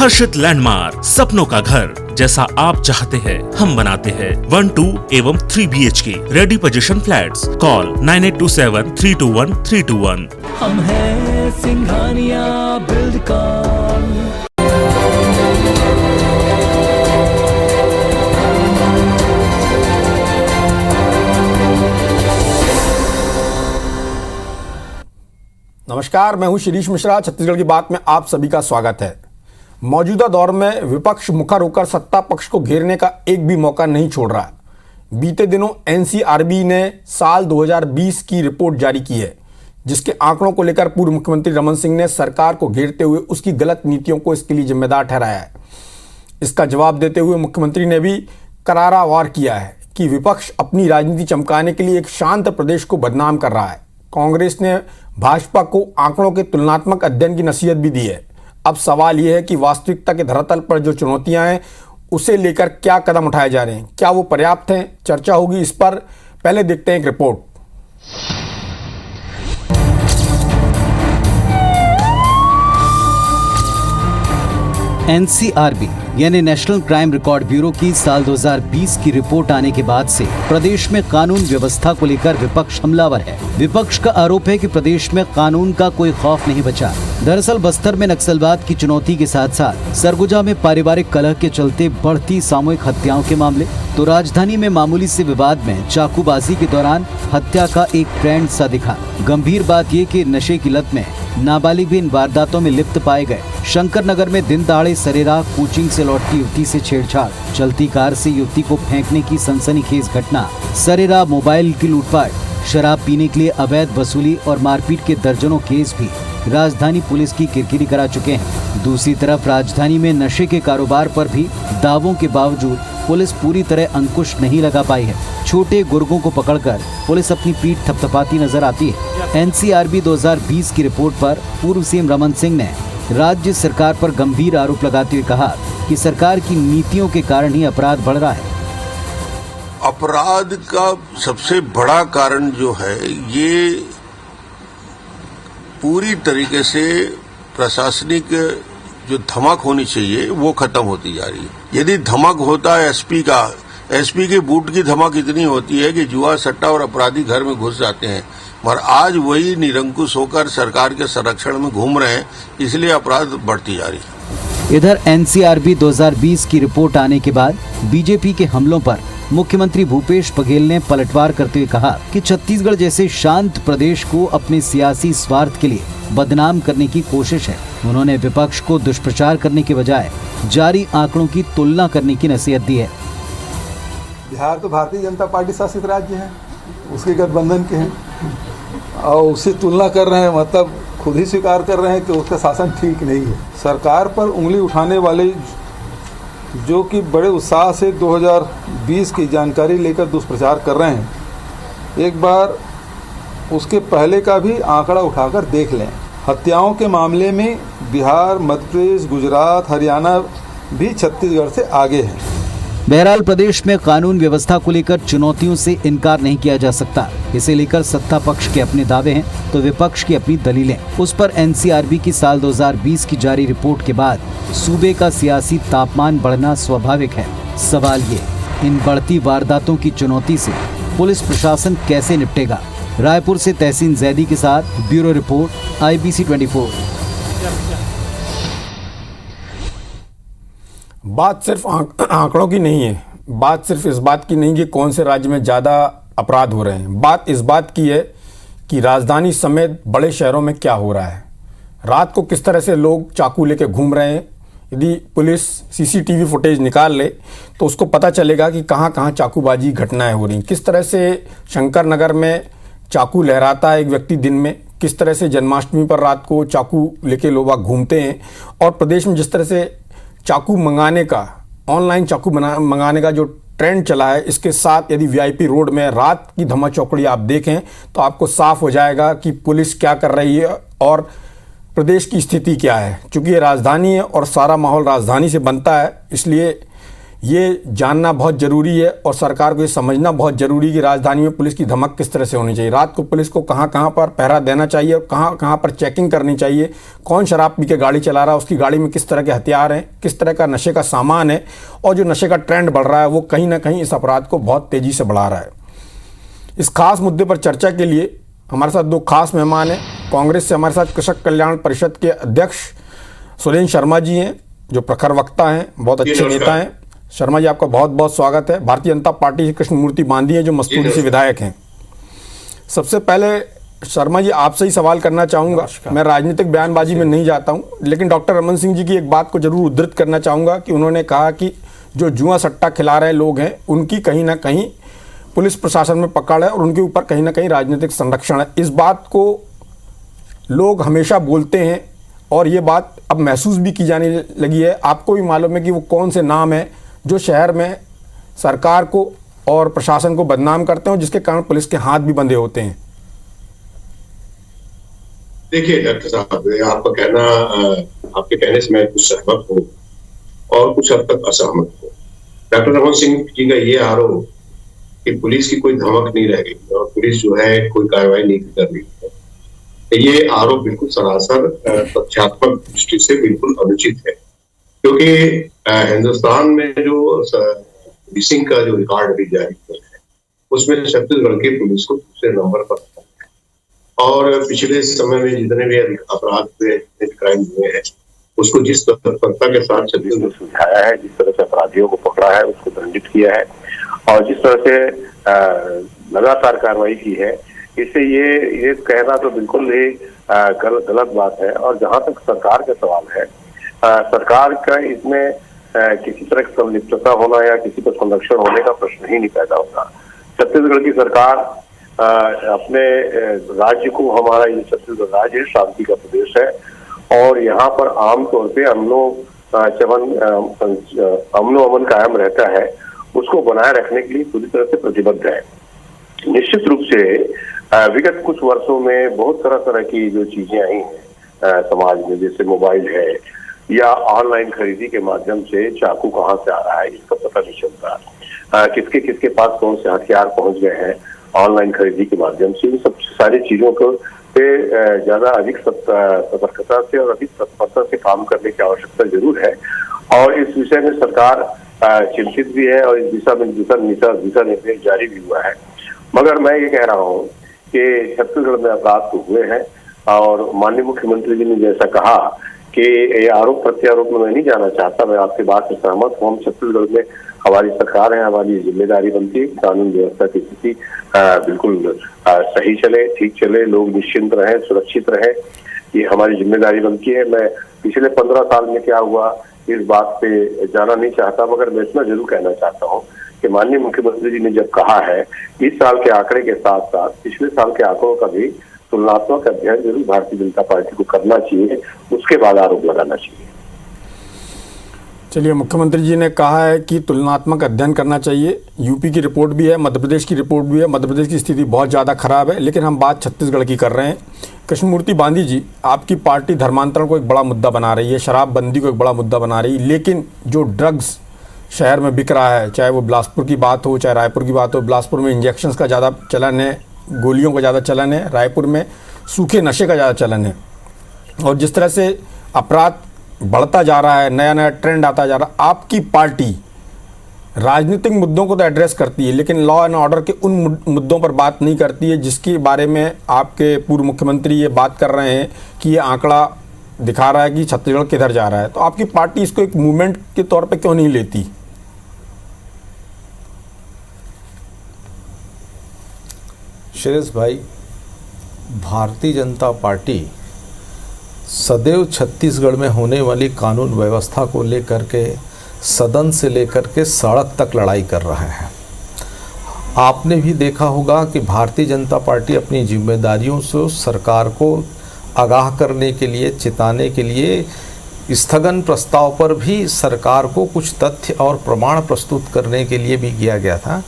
हर्षित landmark, सपनों का घर जैसा आप चाहते हैं हम बनाते हैं। 1, 2 एवं 3 BHK ready position flats. Call 9827321321। हम हैं सिंघानिया बिल्डकॉन। नमस्कार, मैं हूं शिरीष मिश्रा। छत्तीसगढ़ की बात में आप सभी का स्वागत है। मौजूदा दौर में विपक्ष मुखर होकर सत्ता पक्ष को घेरने का एक भी मौका नहीं छोड़ रहा। बीते दिनों NCRB ने साल 2020 की रिपोर्ट जारी की है, जिसके आंकड़ों को लेकर पूर्व मुख्यमंत्री रमन सिंह ने सरकार को घेरते हुए उसकी गलत नीतियों को इसके लिए जिम्मेदार ठहराया है। इसका जवाब देते हुए मुख्यमंत्री ने भी करारा वार किया है कि विपक्ष अपनी राजनीति चमकाने के लिए एक शांत प्रदेश को बदनाम कर रहा है। कांग्रेस ने भाजपा को आंकड़ों के तुलनात्मक अध्ययन की नसीहत भी दी है। अब सवाल यह है कि वास्तविकता के धरातल पर जो चुनौतियां हैं उसे लेकर क्या कदम उठाए जा रहे हैं, क्या वो पर्याप्त हैं? चर्चा होगी इस पर। पहले देखते हैं एक रिपोर्ट। NCRB यानी नेशनल क्राइम रिकॉर्ड ब्यूरो की साल 2020 की रिपोर्ट आने के बाद से प्रदेश में कानून व्यवस्था को लेकर विपक्ष हमलावर है। विपक्ष का आरोप है कि प्रदेश में कानून का कोई खौफ नहीं बचा। दरअसल बस्तर में नक्सलवाद की चुनौती के साथ साथ सरगुजा में पारिवारिक कलह के चलते बढ़ती सामूहिक हत्याओं के मामले, तो राजधानी में मामूली से विवाद में चाकूबाजी के दौरान हत्या का एक ट्रेंड सा दिखा। गंभीर बात ये कि नशे की लत में नाबालिग भी इन वारदातों में लिप्त पाए गए। शंकर नगर में दिन दहाड़े सरेराह कोचिंग से लौटती युवती से छेड़छाड़, चलती कार से युवती को फेंकने की सनसनीखेज घटना, सरेराह मोबाइल की लूटपाट, शराब पीने के लिए अवैध वसूली और मारपीट के दर्जनों केस भी राजधानी पुलिस की किरकिरी करा चुके हैं। दूसरी तरफ राजधानी में नशे के कारोबार पर भी दावों के बावजूद पुलिस पूरी तरह अंकुश नहीं लगा पाई है। छोटे गुर्गों को पकड़कर पुलिस अपनी पीठ थपथपाती नजर आती है। NCRB 2020 की रिपोर्ट पर पूर्व CM रमन सिंह ने राज्य सरकार पर गंभीर आरोप लगाते हुए कहा कि सरकार की नीतियों के कारण ही अपराध बढ़ रहा है। अपराध का सबसे बड़ा कारण जो है, ये पूरी तरीके से प्रशासनिक जो धमक होनी चाहिए वो खत्म होती जा रही है। यदि धमक होता है एसपी के बूट की धमक इतनी होती है कि जुआ सट्टा और अपराधी घर में घुस जाते हैं, मगर आज वही निरंकुश होकर सरकार के संरक्षण में घूम रहे हैं, इसलिए अपराध बढ़ती जा रही है। इधर NCRB 2020 की रिपोर्ट आने के बाद बीजेपी के हमलों पर मुख्यमंत्री भूपेश बघेल ने पलटवार करते हुए कहा कि छत्तीसगढ़ जैसे शांत प्रदेश को अपने सियासी स्वार्थ के लिए बदनाम करने की कोशिश है। उन्होंने विपक्ष को दुष्प्रचार करने के बजाय जारी आंकड़ों की तुलना करने की नसीहत दी है। बिहार तो भारतीय जनता पार्टी शासित राज्य है, उसके गठबंधन के हैं, और उससे तुलना कर रहे हैं, मतलब खुद ही स्वीकार कर रहे हैं कि उसका शासन ठीक नहीं है। सरकार पर उंगली उठाने वाले जो कि बड़े उत्साह से 2020 की जानकारी लेकर दुष्प्रचार कर रहे हैं, एक बार उसके पहले का भी आंकड़ा उठाकर देख लें। हत्याओं के मामले में बिहार, मध्य प्रदेश, गुजरात, हरियाणा भी छत्तीसगढ़ से आगे हैं। बहरहाल प्रदेश में कानून व्यवस्था को लेकर चुनौतियों से इनकार नहीं किया जा सकता। इसे लेकर सत्ता पक्ष के अपने दावे हैं तो विपक्ष की अपनी दलीलें। उस पर NCRB की साल 2020 की जारी रिपोर्ट के बाद सूबे का सियासी तापमान बढ़ना स्वाभाविक है। सवाल ये, इन बढ़ती वारदातों की चुनौती से पुलिस प्रशासन कैसे निपटेगा? रायपुर से तहसीन जैदी के साथ ब्यूरो रिपोर्ट, IBC 24। बात सिर्फ आंकड़ों की नहीं है, बात सिर्फ इस बात की नहीं कि कौन से राज्य में ज़्यादा अपराध हो रहे हैं। बात इस बात की है कि राजधानी समेत बड़े शहरों में क्या हो रहा है। रात को किस तरह से लोग चाकू लेके घूम रहे हैं। यदि पुलिस CCTV फुटेज निकाल ले तो उसको पता चलेगा कि कहाँ कहाँ चाकूबाजी घटनाएं हो रही हैं। किस तरह से शंकर नगर में चाकू लहराता है एक व्यक्ति दिन में, किस तरह से जन्माष्टमी पर रात को चाकू लेके लोग घूमते हैं। और प्रदेश में जिस तरह से चाकू मंगाने का, ऑनलाइन चाकू मंगाने का जो ट्रेंड चला है, इसके साथ यदि VIP रोड में रात की धमा चौकड़ी आप देखें तो आपको साफ हो जाएगा कि पुलिस क्या कर रही है और प्रदेश की स्थिति क्या है। चूँकि ये राजधानी है और सारा माहौल राजधानी से बनता है, इसलिए ये जानना बहुत ज़रूरी है और सरकार को ये समझना बहुत ज़रूरी है कि राजधानी में पुलिस की धमक किस तरह से होनी चाहिए। रात को पुलिस को कहाँ कहाँ पर पहरा देना चाहिए और कहाँ कहाँ पर चेकिंग करनी चाहिए। कौन शराब पी के गाड़ी चला रहा है, उसकी गाड़ी में किस तरह के हथियार हैं, किस तरह का नशे का सामान है, और जो नशे का ट्रेंड बढ़ रहा है वो कहीं ना कहीं इस अपराध को बहुत तेज़ी से बढ़ा रहा है। इस खास मुद्दे पर चर्चा के लिए हमारे साथ दो खास मेहमान हैं। कांग्रेस से हमारे साथ कृषक कल्याण परिषद के अध्यक्ष सुरेंद्र शर्मा जी हैं, जो प्रखर वक्ता हैं, बहुत अच्छे नेता हैं। शर्मा जी, आपका बहुत बहुत स्वागत है। भारतीय जनता पार्टी से कृष्णमूर्ति बांदी हैं, जो मस्तूरी से विधायक हैं। सबसे पहले शर्मा जी, आपसे ही सवाल करना चाहूँगा। मैं राजनीतिक बयानबाजी में नहीं जाता हूँ, लेकिन डॉक्टर रमन सिंह जी की एक बात को जरूर उद्धृत करना चाहूँगा कि उन्होंने कहा कि जो जुआ सट्टा खिला रहे लोग हैं उनकी कहीं ना कहीं पुलिस प्रशासन में पकड़ है और उनके ऊपर कहीं ना कहीं राजनीतिक संरक्षण है। इस बात को लोग हमेशा बोलते हैं और ये बात अब महसूस भी की जाने लगी है। आपको भी मालूम है कि वो कौन से नाम है जो शहर में सरकार को और प्रशासन को बदनाम करते हैं और जिसके कारण पुलिस के हाथ भी बंधे होते हैं। देखिए डॉक्टर साहब, आपका कहना, आपके कहने से मैं कुछ सहमत हूँ और कुछ हद तक असहमत हूँ। डॉक्टर रमन सिंह जी का ये आरोप कि पुलिस की कोई धमक नहीं रह गई और पुलिस जो है कोई कार्रवाई नहीं कर रही है, ये आरोप बिल्कुल सरासर तथ्यात्मक दृष्टि से बिल्कुल अनुचित है। क्योंकि हिंदुस्तान में जो पुलिसिंग का जो रिकॉर्ड अभी जारी हुआ है उसमें छत्तीसगढ़ की पुलिस को दूसरे नंबर पर है और पिछले समय में जितने भी अपराध हुए, क्राइम हुए हैं, उसको जिस तत्परता के साथ छत्तीसगढ़ सुलझाया है, जिस तरह से अपराधियों को पकड़ा है, उसको दंडित किया है और जिस तरह से लगातार कार्रवाई की है, इससे ये कहना तो बिल्कुल ही गलत बात है। और जहां तक सरकार का सवाल है, सरकार का इसमें किसी तरह की संलिप्तता होना या किसी का संरक्षण होने का प्रश्न ही नहीं पैदा होता। छत्तीसगढ़ की सरकार अपने राज्य को, हमारा ये छत्तीसगढ़ राज्य है, शांति का प्रदेश है और यहाँ पर आमतौर पे अमनो अमन कायम रहता है, उसको बनाए रखने के लिए पूरी तरह से प्रतिबद्ध है। निश्चित रूप से विगत कुछ वर्षों में बहुत तरह की जो चीजें आई हैं समाज में, जैसे मोबाइल है या ऑनलाइन खरीदी के माध्यम से चाकू कहाँ से आ रहा है इसका पता नहीं चलता, किसके पास कौन से हथियार पहुंच गए हैं ऑनलाइन खरीदी के माध्यम से, इन सब सारी चीजों को पे ज्यादा अधिक सतर्कता से और अधिक तत्परता से काम करने की आवश्यकता जरूर है और इस विषय में सरकार चिंतित भी है और इस दिशा में दिशा निर्देश जारी भी हुआ है। मगर मैं ये कह रहा हूँ कि छत्तीसगढ़ में अपराध तो हुए हैं और माननीय मुख्यमंत्री जी ने जैसा कहा कि ये आरोप प्रत्यारोप में मैं नहीं जाना चाहता, मैं आपकी बात से सहमत हूँ। हम छत्तीसगढ़ में हमारी सरकार है, हमारी जिम्मेदारी बनती है कानून व्यवस्था की स्थिति बिल्कुल सही चले, ठीक चले, लोग निश्चिंत रहे, सुरक्षित रहे, ये हमारी जिम्मेदारी बनती है। मैं पिछले 15 साल में क्या हुआ इस बात पे जाना नहीं चाहता, मगर मैं इतना जरूर कहना चाहता हूँ कि माननीय मुख्यमंत्री जी ने जब कहा है इस साल के आंकड़े के साथ साथ पिछले साल के आंकड़ों का भी तुलनात्मक अध्ययन जरूर भारतीय जनता पार्टी को करना चाहिए, उसके बाद आरोप लगाना चाहिए। चलिए, मुख्यमंत्री जी ने कहा है कि तुलनात्मक अध्ययन करना चाहिए। यूपी की रिपोर्ट भी है, मध्य प्रदेश की रिपोर्ट भी है। मध्य प्रदेश की स्थिति बहुत ज़्यादा खराब है, लेकिन हम बात छत्तीसगढ़ की कर रहे हैं। कृष्णमूर्ति बांदी जी, आपकी पार्टी धर्मांतरण को एक बड़ा मुद्दा बना रही है, शराबबंदी को एक बड़ा मुद्दा बना रही है, लेकिन जो ड्रग्स शहर में बिक रहा है, चाहे वो बिलासपुर की बात हो, चाहे रायपुर की बात हो। बिलासपुर में इंजेक्शंस का ज़्यादा चलन है, गोलियों का ज़्यादा चलन है, रायपुर में सूखे नशे का ज़्यादा चलन है और जिस तरह से अपराध बढ़ता जा रहा है, नया नया ट्रेंड आता जा रहा है, आपकी पार्टी राजनीतिक मुद्दों को तो एड्रेस करती है लेकिन लॉ एंड ऑर्डर के उन मुद्दों पर बात नहीं करती है जिसके बारे में आपके पूर्व मुख्यमंत्री ये बात कर रहे हैं कि ये आंकड़ा दिखा रहा है कि छत्तीसगढ़ किधर जा रहा है। तो आपकी पार्टी इसको एक मूवमेंट के तौर पर क्यों नहीं लेती? श्रेयस भाई, भारतीय जनता पार्टी सदैव छत्तीसगढ़ में होने वाली कानून व्यवस्था को लेकर के सदन से लेकर के सड़क तक लड़ाई कर रहा है। आपने भी देखा होगा कि भारतीय जनता पार्टी अपनी जिम्मेदारियों से सरकार को आगाह करने के लिए, चेताने के लिए स्थगन प्रस्ताव पर भी सरकार को कुछ तथ्य और प्रमाण प्रस्तुत करने के लिए भी किया गया था,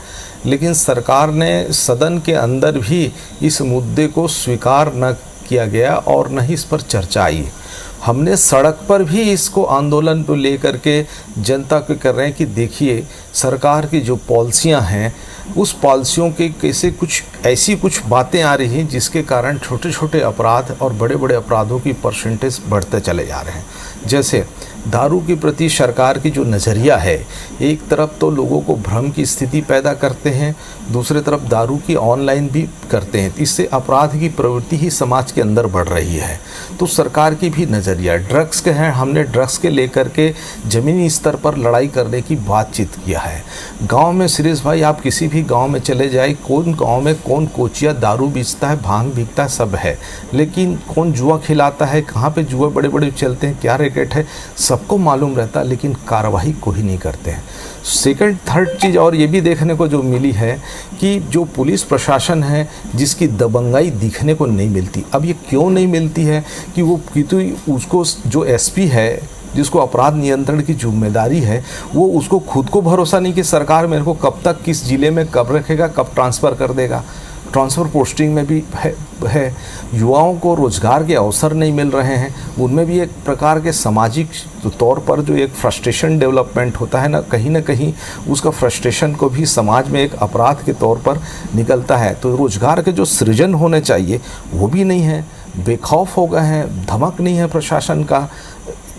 लेकिन सरकार ने सदन के अंदर भी इस मुद्दे को स्वीकार न किया गया और न ही इस पर चर्चा आई। हमने सड़क पर भी इसको आंदोलन को लेकर के जनता को कर रहे हैं कि देखिए सरकार की जो पॉलिसियां हैं उस पॉलिसियों के कैसे कुछ ऐसी कुछ बातें आ रही हैं जिसके कारण छोटे छोटे अपराध और बड़े बड़े अपराधों की परसेंटेज बढ़ते चले जा रहे हैं। जैसे दारू के प्रति सरकार की जो नज़रिया है, एक तरफ तो लोगों को भ्रम की स्थिति पैदा करते हैं, दूसरी तरफ दारू की ऑनलाइन भी करते हैं। इससे अपराध की प्रवृत्ति ही समाज के अंदर बढ़ रही है। तो सरकार की भी नज़रिया ड्रग्स के हैं। हमने ड्रग्स के लेकर के ज़मीनी स्तर पर लड़ाई करने की बातचीत किया है। गांव में सुरेश भाई, आप किसी भी गांव में चले जाए, कौन गांव में कौन कोचिया दारू बेचता है, भांग बिकता है, सब है, लेकिन कौन जुआ खिलाता है, कहाँ पे जुआ बड़े बड़े चलते हैं, क्या रैकेट है, सबको मालूम रहता है, लेकिन कार्रवाई कोई नहीं करते हैं। सेकंड थर्ड चीज़ और ये भी देखने को जो मिली है कि जो पुलिस प्रशासन है जिसकी दबंगाई दिखने को नहीं मिलती। अब ये क्यों नहीं मिलती है कि वो उसको जो एसपी है जिसको अपराध नियंत्रण की जिम्मेदारी है, वो उसको खुद को भरोसा नहीं कि सरकार मेरे को कब तक किस ज़िले में कब रखेगा, कब ट्रांसफ़र कर देगा। ट्रांसफ़र पोस्टिंग में भी है। युवाओं को रोज़गार के अवसर नहीं मिल रहे हैं, उनमें भी एक प्रकार के सामाजिक तौर पर जो एक फ्रस्ट्रेशन डेवलपमेंट होता है ना कहीं उसका फ्रस्ट्रेशन को भी समाज में एक अपराध के तौर पर निकलता है। तो रोज़गार के जो सृजन होने चाहिए वो भी नहीं है, बेखौफ हो गए हैं, धमक नहीं है प्रशासन का,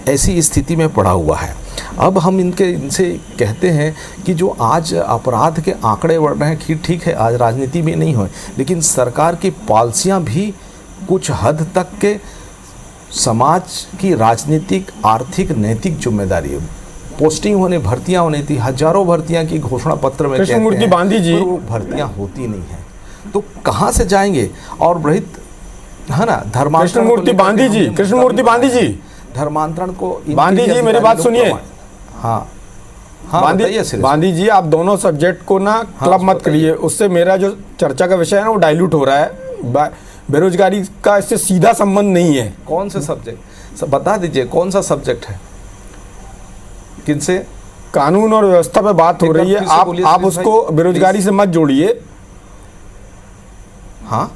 ऐसी स्थिति में पड़ा हुआ है। अब हम इनसे कहते हैं कि जो आज अपराध के आंकड़े बढ़ रहे हैं कि ठीक है आज राजनीति भी नहीं हो, लेकिन सरकार की पॉलिसियां भी कुछ हद तक के समाज की राजनीतिक, आर्थिक, नैतिक जिम्मेदारी है। पोस्टिंग होने, भर्तियां होनी थी, हजारों भर्तियां की घोषणा पत्र में कृष्णमूर्ति बांधी जी, वो भर्तियां होती नहीं है, तो कहाँ से जाएंगे? और रहित है ना धर्मांतरण। कृष्णमूर्ति बांधी जी धर्मांतरण को बांधी जी मेरी बात सुनिए। हाँ बांधी जी, आप दोनों सब्जेक्ट को ना क्लब मत करिए, उससे मेरा जो चर्चा का विषय है ना वो डाइल्यूट हो रहा है। बेरोजगारी का इससे सीधा संबंध नहीं है। कौन से सब्जेक्ट बता दीजिए, कौन सा सब्जेक्ट है? किनसे? कानून और व्यवस्था पे बात हो रही है, आप उसको बेरोजगारी से मत जोड़िए। हाँ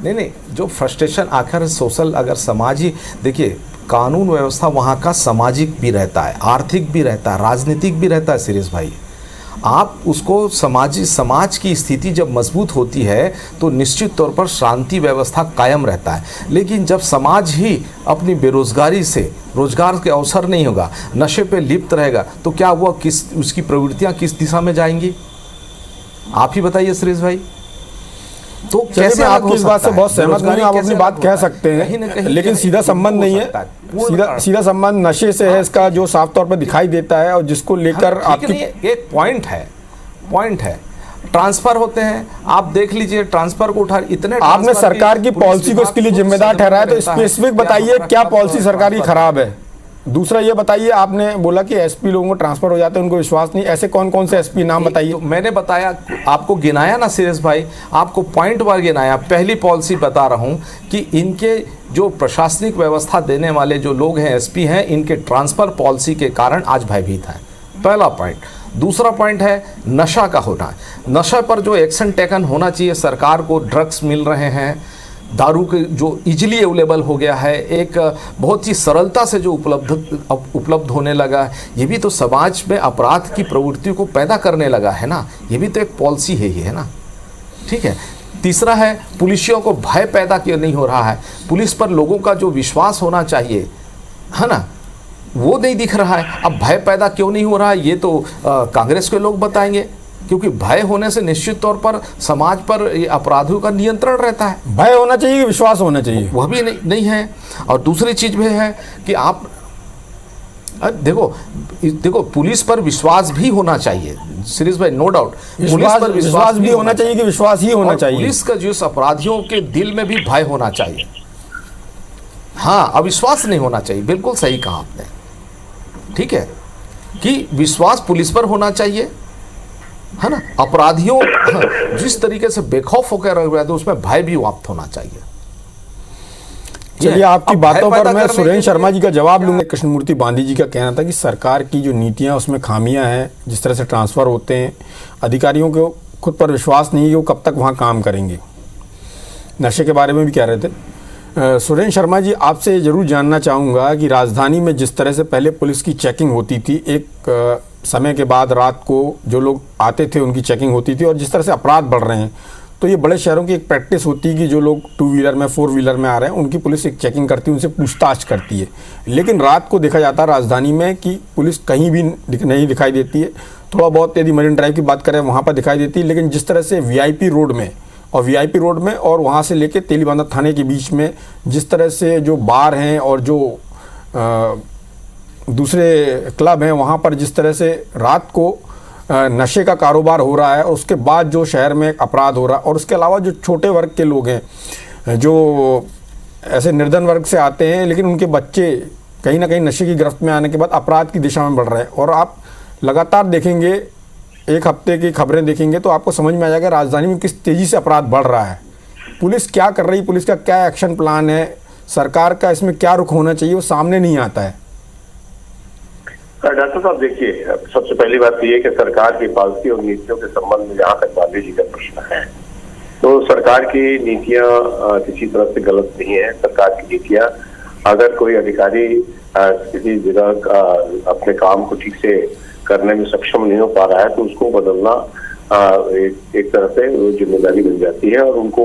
नहीं, जो फ्रस्ट्रेशन आखिर सोशल, अगर समाजी, देखिए कानून व्यवस्था वहाँ का सामाजिक भी रहता है, आर्थिक भी रहता है, राजनीतिक भी रहता है। सीरियस भाई, आप उसको समाज की स्थिति जब मजबूत होती है तो निश्चित तौर पर शांति व्यवस्था कायम रहता है। लेकिन जब समाज ही अपनी बेरोजगारी से रोजगार के अवसर नहीं होगा, नशे पे लिप्त रहेगा, तो क्या वो उसकी प्रवृत्तियाँ किस दिशा में जाएंगी? आप ही बताइए सुरेश भाई। तो कैसे आप इस बात से बहुत सहमत नहीं, आप अपनी बात कह सकते हैं, लेकिन सीधा संबंध नहीं है। सीधा संबंध नशे से है, इसका जो साफ तौर पर दिखाई देता है, और जिसको लेकर आपकी एक पॉइंट है ट्रांसफर होते हैं। आप देख लीजिए, ट्रांसफर को उठा, इतने आपने सरकार की पॉलिसी को इसके लिए जिम्मेदार ठहराया, तो स्पेसिफिक बताइए क्या पॉलिसी सरकार की खराब है। दूसरा ये बताइए, आपने बोला कि एसपी लोगों को ट्रांसफर हो जाते हैं, उनको विश्वास नहीं, ऐसे कौन कौन से एसपी नाम बताइए। तो मैंने बताया, आपको गिनाया ना सुरेश भाई, आपको पॉइंट बार गिनाया। पहली पॉलिसी बता रहा हूं कि इनके जो प्रशासनिक व्यवस्था देने वाले जो लोग हैं, एसपी हैं, इनके ट्रांसफर पॉलिसी के कारण आज भयभीत हैं। पहला पॉइंट। दूसरा पॉइंट है नशा का होना। नशा पर जो एक्शन टेकन होना चाहिए, सरकार को ड्रग्स मिल रहे हैं, दारू के जो इजीली अवेलेबल हो गया है, एक बहुत ही सरलता से जो उपलब्ध होने लगा, ये भी तो समाज में अपराध की प्रवृत्ति को पैदा करने लगा है ना, ये भी तो एक पॉलिसी है ना, ठीक है। तीसरा है पुलिसियों को भय पैदा क्यों नहीं हो रहा है, पुलिस पर लोगों का जो विश्वास होना चाहिए है ना, वो नहीं दिख रहा है। अब भय पैदा क्यों नहीं हो रहा है, ये तो कांग्रेस के लोग बताएंगे, क्योंकि भय होने से निश्चित तौर पर समाज पर अपराधियों का नियंत्रण रहता है। भय होना चाहिए, विश्वास होना चाहिए, वह भी नहीं है। और दूसरी चीज भी है कि आप देखो पुलिस पर विश्वास भी होना चाहिए सुरेश भाई, नो डाउट। पुलिस पर विश्वास भी होना चाहिए कि विश्वास ही होना चाहिए। पुलिस का जिस अपराधियों के दिल में भी भय होना चाहिए, हाँ, अविश्वास नहीं होना चाहिए। बिल्कुल सही कहा आपने, ठीक है, कि विश्वास पुलिस पर होना चाहिए, है ना। अपराधियों जिस तरीके से बेखौफ होकर रह रहे थे, उसमें भय भी वाप्त होना चाहिए। चलिए, आपकी बातों पर मैं सुरेंद्र शर्मा जी का जवाब लूंगा। कृष्णमूर्ति बांधी जी का कहना था कि सरकार की जो नीतियां उसमें खामियां हैं, जिस तरह से ट्रांसफर होते हैं, अधिकारियों को खुद पर विश्वास नहीं है कि वो कब तक वहां काम करेंगे। नशे के बारे में भी कह रहे थे। सुरेंद्र शर्मा जी, आपसे ज़रूर जानना चाहूँगा कि राजधानी में जिस तरह से पहले पुलिस की चेकिंग होती थी, एक समय के बाद रात को जो लोग आते थे उनकी चेकिंग होती थी, और जिस तरह से अपराध बढ़ रहे हैं, तो ये बड़े शहरों की एक प्रैक्टिस होती है कि जो लोग 2 व्हीलर में 4 व्हीलर में आ रहे हैं उनकी पुलिस एक चेकिंग करती है, उनसे पूछताछ करती है। लेकिन रात को देखा जाता है राजधानी में कि पुलिस कहीं भी नहीं दिखाई देती है। थोड़ा बहुत यदि मरीन ड्राइव की बात करें वहाँ पर दिखाई देती है, लेकिन जिस तरह से वीआईपी रोड में और वहाँ से लेके तेलीबांधा थाने के बीच में जिस तरह से जो बार हैं और जो दूसरे क्लब हैं वहाँ पर जिस तरह से रात को नशे का कारोबार हो रहा है, और उसके बाद जो शहर में अपराध हो रहा है, और उसके अलावा जो छोटे वर्ग के लोग हैं जो ऐसे निर्धन वर्ग से आते हैं, लेकिन उनके बच्चे कहीं ना कहीं नशे की गिरफ्त में आने के बाद अपराध की दिशा में बढ़ रहे हैं। और आप लगातार देखेंगे, एक हफ्ते की खबरें देखेंगे तो आपको समझ में आ जाएगा राजधानी में किस तेज़ी से अपराध बढ़ रहा है। पुलिस क्या कर रही है, पुलिस का क्या एक्शन प्लान है, सरकार का इसमें क्या रुख होना चाहिए, वो सामने नहीं आता है। डॉक्टर साहब देखिए, सबसे पहली बात यह है कि सरकार की पॉलिसी और नीतियों के संबंध में जहां तक बांधे जी का प्रश्न है, तो सरकार की नीतियां किसी तरह से गलत नहीं है। सरकार की नीतियां, अगर कोई अधिकारी किसी जगह अपने काम को ठीक से करने में सक्षम नहीं हो पा रहा है तो उसको बदलना एक तरह से वो जिम्मेदारी बन जाती है, और उनको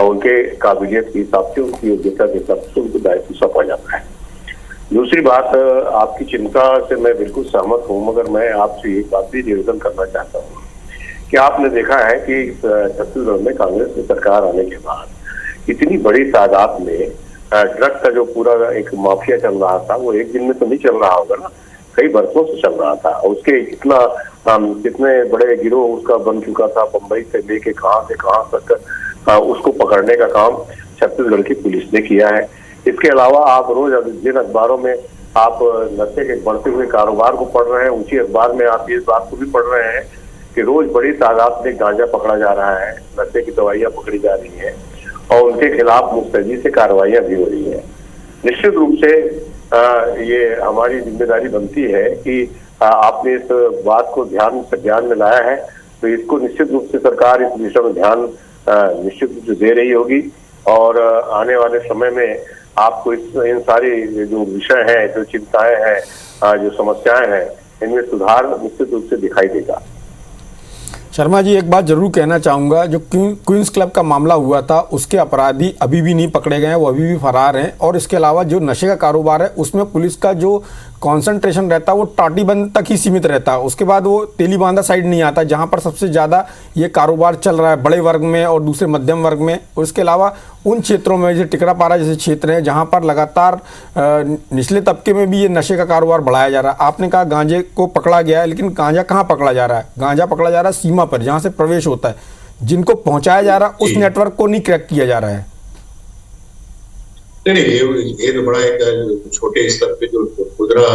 उनके काबिलियत के हिसाब से, उनकी योग्यता के हिसाब से उनको दायित्व सौंपा जाता है। दूसरी बात, आपकी चिंता से मैं बिल्कुल सहमत हूँ, मगर मैं आपसे एक बात भी निवेदन करना चाहता हूँ कि आपने देखा है कि छत्तीसगढ़ में कांग्रेस की सरकार आने के बाद इतनी बड़ी तादाद में ड्रग का जो पूरा एक माफिया चल रहा था, वो एक दिन में तो नहीं चल रहा होगा ना, कई वर्षों से चल रहा था। उसके कितने बड़े गिरोह उसका बन चुका था, बंबई से लेके कहां से कहां तक उसको पकड़ने का काम छत्तीसगढ़ की पुलिस ने किया है। इसके अलावा आप रोज जिन अखबारों में आप नशे के बढ़ते हुए कारोबार को पढ़ रहे हैं, उसी अखबार में आप इस बात को भी पढ़ रहे हैं कि रोज बड़ी तादाद में गांजा पकड़ा जा रहा है, नशे की दवाइयां पकड़ी जा रही हैं, और उनके खिलाफ मुस्तैदी से कार्रवाइयां भी हो रही है। निश्चित रूप से ये हमारी जिम्मेदारी बनती है कि आपने इस बात को ध्यान में लाया है, तो इसको निश्चित रूप से सरकार इस विषय में ध्यान निश्चित रूप से दे रही होगी, और आने वाले समय में आपको इन सारी जो विषय हैं, जो चिंताएं हैं, जो समस्याएं हैं, इनमें सुधार निश्चित रूप से दिखाई देगा। शर्मा जी, एक बात जरूर कहना चाहूँगा, जो क्वींस क्लब का मामला हुआ था उसके अपराधी अभी भी नहीं पकड़े गए हैं, वो अभी भी फरार हैं, और इसके अलावा जो नशे का कारोबार है उसमें पुलिस का जो कंसंट्रेशन रहता है वो टाटीबंध तक ही सीमित रहता है। उसके बाद वो तेलीबांधा साइड नहीं आता, जहाँ पर सबसे ज़्यादा ये कारोबार चल रहा है बड़े वर्ग में और दूसरे मध्यम वर्ग में। और इसके अलावा उन क्षेत्रों में जैसे टिकरापारा जैसे क्षेत्र हैं जहाँ पर लगातार निचले तबके में भी ये नशे का कारोबार बढ़ाया जा रहा है। आपने कहा गांजे को पकड़ा गया है, लेकिन गांजा कहाँ पकड़ा जा रहा है? गांजा पकड़ा जा रहा है सीमा पर, जहाँ से प्रवेश होता है, जिनको पहुँचाया जा रहा है उस नेटवर्क को नहीं क्रैक किया जा रहा है। नहीं, ये तो बड़ा एक छोटे स्तर पे जो खुदरा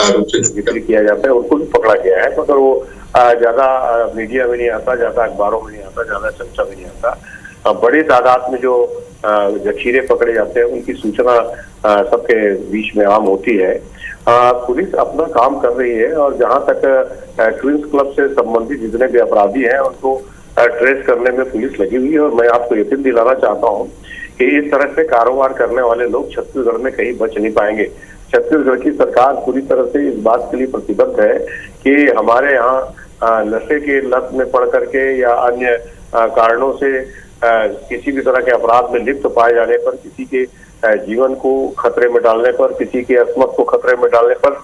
रूप से जिक्र किया जाता है उनको भी पकड़ा गया है, मगर वो ज्यादा मीडिया में नहीं आता, ज्यादा अखबारों में नहीं आता, ज्यादा चर्चा में नहीं आता। बड़ी तादाद में जो जखीरे पकड़े जाते हैं उनकी सूचना सबके बीच में आम होती है। पुलिस अपना काम कर रही है, और जहां तक क्वींस क्लब से संबंधित जितने भी अपराधी हैं उनको ट्रेस करने में पुलिस लगी हुई है। और मैं आपको यकीन दिलाना चाहता हूँ कि इस तरह से कारोबार करने वाले लोग छत्तीसगढ़ में कहीं बच नहीं पाएंगे। छत्तीसगढ़ की सरकार पूरी तरह से इस बात के लिए प्रतिबद्ध है कि हमारे यहाँ नशे के लत में पड़ करके या अन्य कारणों से किसी भी तरह के अपराध में लिप्त पाए जाने पर, किसी के जीवन को खतरे में डालने पर, किसी के अस्मत को खतरे में डालने पर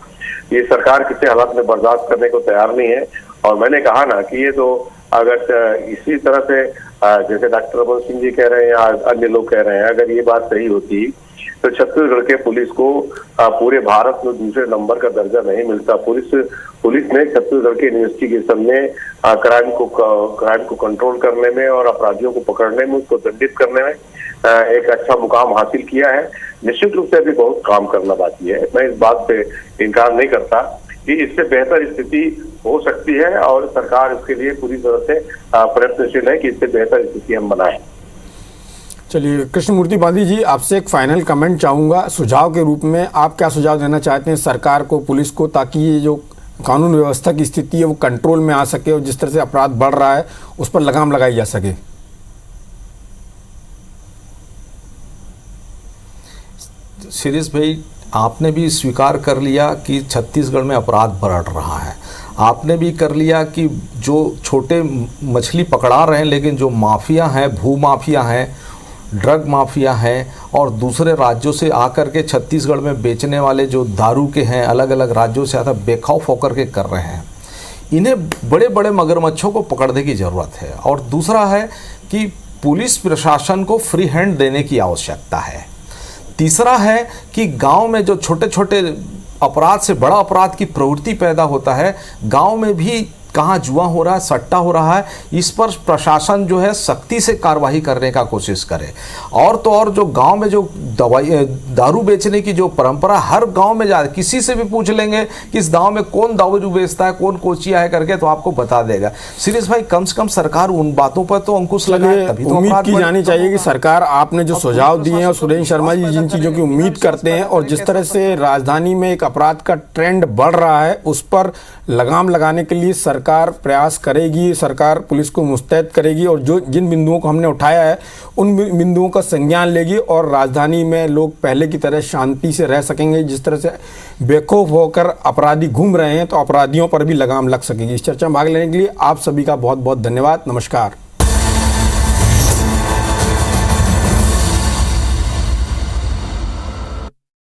ये सरकार किसी हालात में बर्दाश्त करने को तैयार नहीं है। और मैंने कहा ना कि ये तो अगर इसी तरह से जैसे डॉक्टर रमन सिंह जी कह रहे हैं या अन्य लोग कह रहे हैं, अगर ये बात सही होती तो छत्तीसगढ़ के पुलिस को पूरे भारत में दूसरे नंबर का दर्जा नहीं मिलता। पुलिस ने छत्तीसगढ़ के इन्वेस्टिगेशन में क्राइम को कंट्रोल करने में और अपराधियों को पकड़ने में, उसको दंडित करने में एक अच्छा मुकाम हासिल किया है। निश्चित रूप से अभी बहुत काम करना बाकी है, मैं इस बात से इनकार नहीं करता कि इससे बेहतर स्थिति हो सकती है, और सरकार इसके लिए पूरी तरह से प्रयत्नशील है कि इससे बेहतर स्थिति हम बनाएं। चलिए कृष्णमूर्ति बांधी जी, आपसे एक फाइनल कमेंट चाहूँगा सुझाव के रूप में। आप क्या सुझाव देना चाहते हैं सरकार को, पुलिस को, ताकि ये जो कानून व्यवस्था की स्थिति है वो कंट्रोल में आ सके और जिस तरह से अपराध बढ़ रहा है उस पर लगाम लगाई जा सके? शिरीष भाई, आपने भी स्वीकार कर लिया कि छत्तीसगढ़ में अपराध बढ़ रहा है। आपने भी कर लिया कि जो छोटे मछली पकड़ा रहे हैं, लेकिन जो माफिया हैं, भू माफिया हैं, ड्रग माफिया हैं और दूसरे राज्यों से आकर के छत्तीसगढ़ में बेचने वाले जो दारू के हैं, अलग अलग राज्यों से आता बेखौफ होकर के कर रहे हैं। इन्हें बड़े बड़े मगरमच्छों को पकड़ने की ज़रूरत है। और दूसरा है कि पुलिस प्रशासन को फ्री हैंड देने की आवश्यकता है। तीसरा है कि गांव में जो छोटे छोटे अपराध से बड़ा अपराध की प्रवृत्ति पैदा होता है, गांव में भी कहाँ जुआ हो रहा है, सट्टा हो रहा है, इस पर प्रशासन जो है सख्ती से कार्रवाई करने का कोशिश करे। और तो और जो गांव में जो दारू बेचने की जो परंपरा, हर गांव में जा किसी से भी पूछ लेंगे कि इस गांव में कौन दारू बेचता है, कौन कोचिया है करके, तो आपको बता देगा। शिरीष भाई, कम से कम सरकार उन बातों पर तो अंकुश लगाए, तभी तो उम्मीद की जानी चाहिए कि सरकार, आपने जो सुझाव दिए हैं और सुरेंद्र शर्मा जी जिन चीज़ों की उम्मीद करते हैं और जिस तरह से राजधानी में एक अपराध का ट्रेंड बढ़ रहा है, उस पर लगाम लगाने के लिए सरकार प्रयास करेगी, सरकार पुलिस को मुस्तैद करेगी और जो जिन बिंदुओं को हमने उठाया है उन बिंदुओं का संज्ञान लेगी और राजधानी में लोग पहले की तरह शांति से रह सकेंगे। जिस तरह से बेखौफ होकर अपराधी घूम रहे हैं, तो अपराधियों पर भी लगाम लग सकेगी। इस चर्चा में भाग लेने के लिए आप सभी का बहुत बहुत धन्यवाद। नमस्कार।